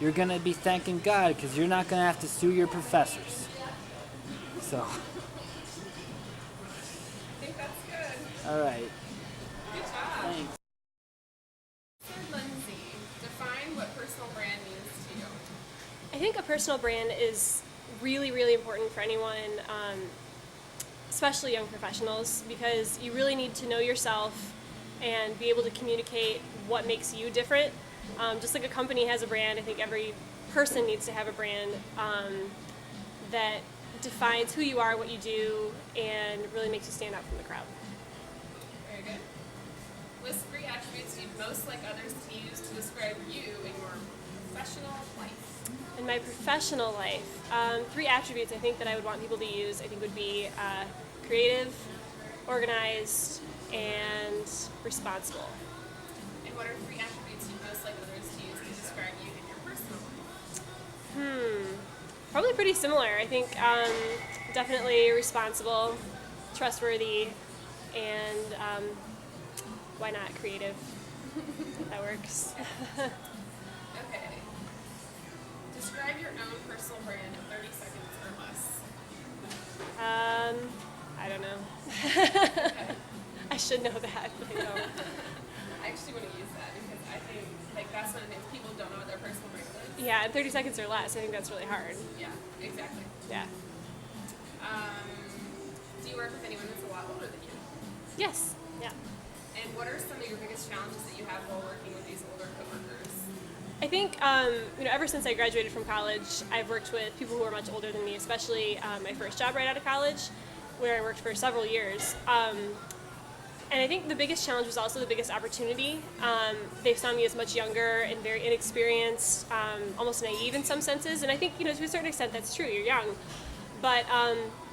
you're going to be thanking God because you're not going to have to sue your professors. So, I think that's good. all right. Good job. Thanks. Sir Lindsay, define what personal brand means to you. I think a personal brand is really, really important for anyone, especially young professionals, because you really need to know yourself and be able to communicate what makes you different. Just like a company has a brand, I think every person needs to have a brand that defines who you are, what you do, and really makes you stand out from the crowd. Very good. List 3 attributes you'd most like others to use to describe you in your professional life. In my professional life, 3 attributes I think that I would want people to use, I think would be creative, organized, and responsible. And what are 3 attributes you'd most like others to use to describe you in your personal life? Probably pretty similar. I think definitely responsible, trustworthy, and why not creative? That works. Okay. Describe your own personal brand in 30 seconds or less. I don't know. I should know that, but I don't. I actually want to use that because I think that's one of the things people don't know what their personal brand is. Yeah, in 30 seconds or less, I think that's really hard. Yeah, exactly. Yeah. Do you work with anyone that's a lot older than you? Yes. Yeah. And what are some of your biggest challenges that you have while working with these older coworkers? I think ever since I graduated from college, I've worked with people who are much older than me, especially my first job right out of college, where I worked for several years. And I think the biggest challenge was also the biggest opportunity. They saw me as much younger and very inexperienced, almost naive in some senses. And I think, to a certain extent, that's true. You're young. But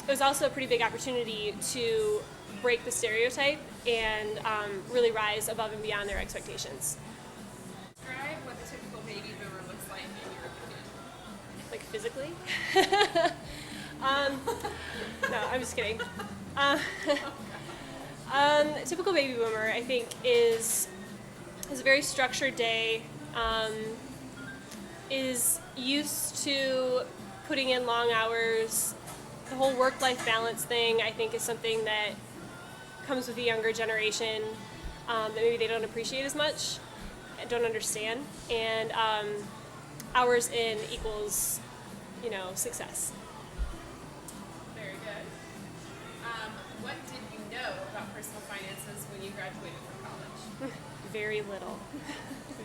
it was also a pretty big opportunity to break the stereotype and really rise above and beyond their expectations. Describe what the typical baby boomer looks like in your opinion. Like physically? No, I'm just kidding. Typical baby boomer, I think, is a very structured day, is used to putting in long hours. The whole work-life balance thing, I think, is something that comes with the younger generation that maybe they don't appreciate as much, don't understand, and hours in equals, success. Very good. What did you know about personal finances when you graduated from college? Very little.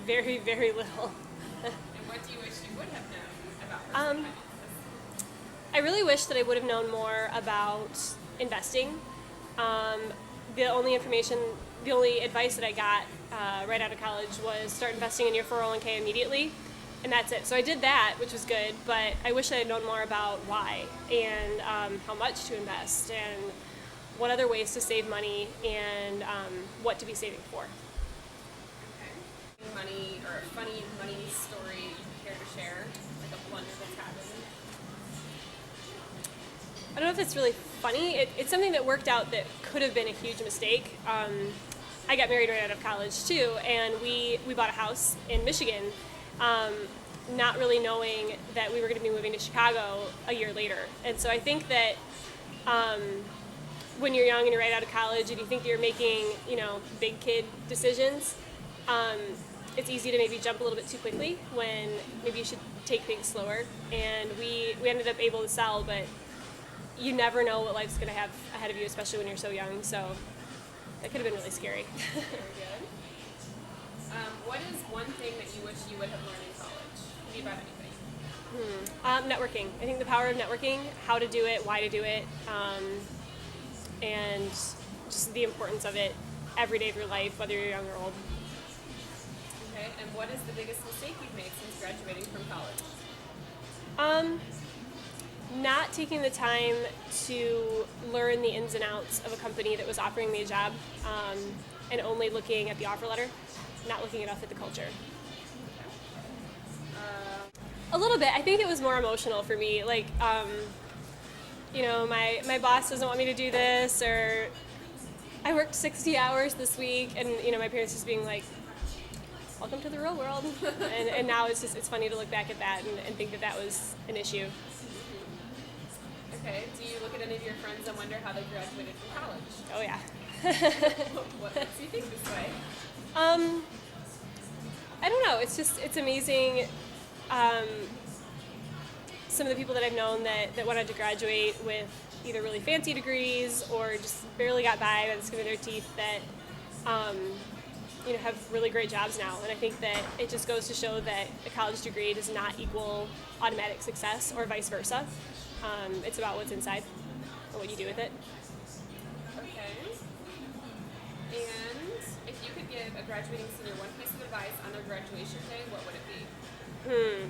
Very, very little. And what do you wish you would have known about personal finances? I really wish that I would have known more about investing. The only advice that I got right out of college was start investing in your 401k immediately, and that's it. So I did that, which was good, but I wish I had known more about why and how much to invest and what other ways to save money and what to be saving for. Okay. Money or a funny money story you care to share, like a blunder that's happened? I don't know if it's really funny. It's something that worked out that could have been a huge mistake. I got married right out of college too, and we bought a house in Michigan, not really knowing that we were going to be moving to Chicago a year later. And so I think that when you're young and you're right out of college and you think you're making, big kid decisions, it's easy to maybe jump a little bit too quickly when maybe you should take things slower. And we ended up able to sell, but you never know what life's going to have ahead of you, especially when you're so young. So that could have been really scary. Very good. What is one thing that you wish you would have learned in college? Could be about anything. Networking. I think the power of networking, how to do it, why to do it, and just the importance of it every day of your life, whether you're young or old. Okay, and what is the biggest mistake you've made since graduating from college? Not taking the time to learn the ins and outs of a company that was offering me a job, and only looking at the offer letter, not looking enough at the culture. A little bit. I think it was more emotional for me. Like, my boss doesn't want me to do this, or I worked 60 hours this week, and my parents just being like, welcome to the real world. And now it's funny to look back at that and think that that was an issue. Okay. Do you look at any of your friends and wonder how they graduated from college? Oh yeah. What makes you think this way? I don't know. It's amazing. Some of the people that I've known that wanted to graduate with either really fancy degrees or just barely got by the skin of their teeth that have really great jobs now. And I think that it just goes to show that a college degree does not equal automatic success or vice versa. It's about what's inside and what you do with it. Okay. And if you could give a graduating senior one piece of advice on their graduation day, what would it be?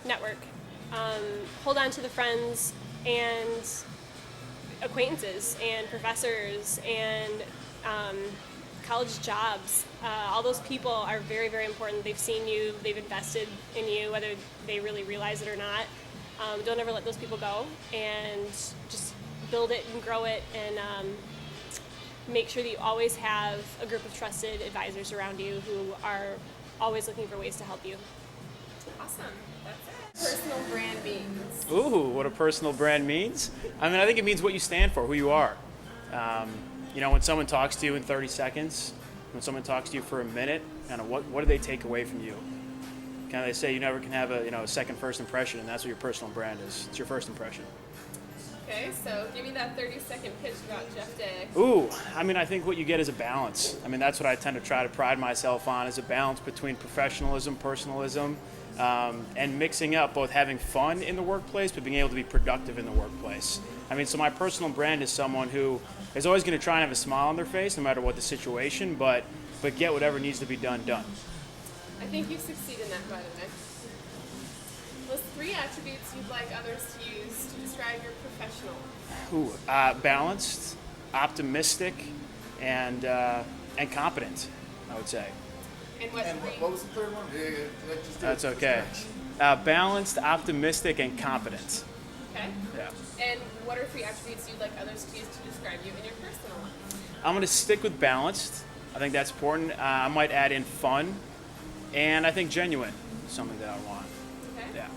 Network. Hold on to the friends and acquaintances and professors and college jobs. All those people are very, very important. They've seen you, they've invested in you, whether they really realize it or not. Don't ever let those people go, and just build it and grow it, and make sure that you always have a group of trusted advisors around you who are always looking for ways to help you. Awesome. That's it. Personal brand means. Ooh, what a personal brand means? I mean, I think it means what you stand for, who you are. When someone talks to you in 30 seconds, when someone talks to you for a minute, kind of what do they take away from you? Kind of they say you never can have a second first impression, and that's what your personal brand is. It's your first impression. Okay, so give me that 30-second pitch about Jeff Day. Ooh, I mean, I think what you get is a balance. I mean, that's what I tend to try to pride myself on, is a balance between professionalism, personalism, and mixing up both having fun in the workplace but being able to be productive in the workplace. I mean, so my personal brand is someone who is always going to try and have a smile on their face no matter what the situation, but get whatever needs to be done. I think you've succeeded in that, by the way. List 3 attributes you'd like others to use to describe your professional. Ooh, balanced, optimistic, and competent, I would say. And what And three? what was the third one? Yeah, just do it. That's okay. Balanced, optimistic, and competent. Okay. Yeah. And what are 3 attributes you'd like others to use to describe you in your personal life? I'm going to stick with balanced. I think that's important. I might add in fun, and I think genuine is something that I want. Okay. Yeah.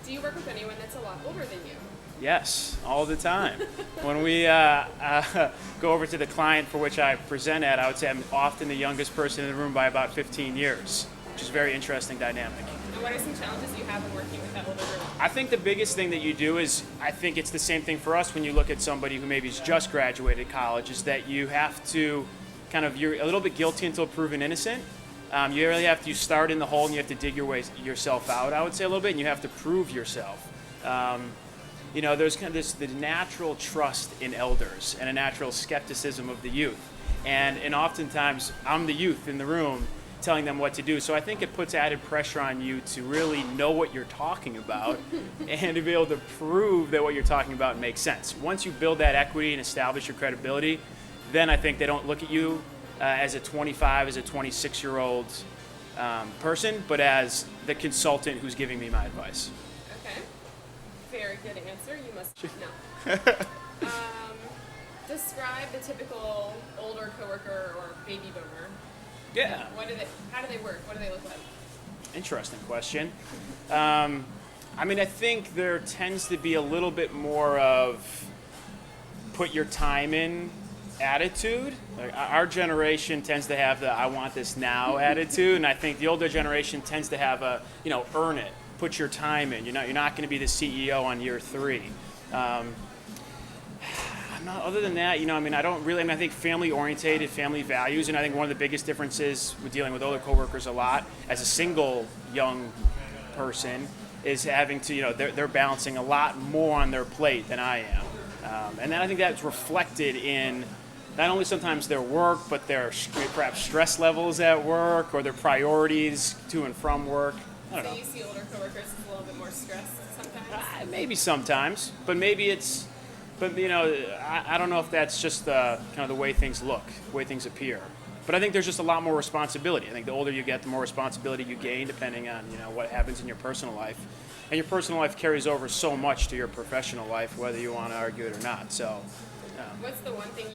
Do you work with anyone that's a lot older than you? Yes, all the time. When we go over to the client for which I present at, I would say I'm often the youngest person in the room by about 15 years, which is a very interesting dynamic. And what are some challenges you have in working with that older group? I think the biggest thing that you do is, I think it's the same thing for us when you look at somebody who maybe has just graduated college, is that you have to you're a little bit guilty until proven innocent. You really have to start in the hole and you have to dig yourself out, I would say, a little bit, and you have to prove yourself. There's kind of the natural trust in elders and a natural skepticism of the youth. And oftentimes, I'm the youth in the room telling them what to do. So I think it puts added pressure on you to really know what you're talking about and to be able to prove that what you're talking about makes sense. Once you build that equity and establish your credibility, then I think they don't look at you as a 25, as a 26-year-old person, but as the consultant who's giving me my advice. Okay. Very good answer. You must know. Describe the typical older coworker or baby boomer. Yeah. How do they work? What do they look like? Interesting question. I think there tends to be a little bit more of put your time in attitude. Like our generation tends to have the I want this now attitude, and I think the older generation tends to have a, earn it, put your time in. You're not going to be the CEO on year 3. Other than that, I think family orientated, family values, and I think one of the biggest differences with dealing with older coworkers a lot as a single young person is having to, they're balancing a lot more on their plate than I am. And then I think that's reflected in not only sometimes their work, but their perhaps stress levels at work or their priorities to and from work. I don't know. So you see older coworkers with a little bit more stress sometimes? Maybe sometimes, but maybe it's, I don't know if that's just kind of the way things look, the way things appear. But I think there's just a lot more responsibility. I think the older you get, the more responsibility you gain, depending on what happens in your personal life. And your personal life carries over so much to your professional life, whether you want to argue it or not. So, what's the one thing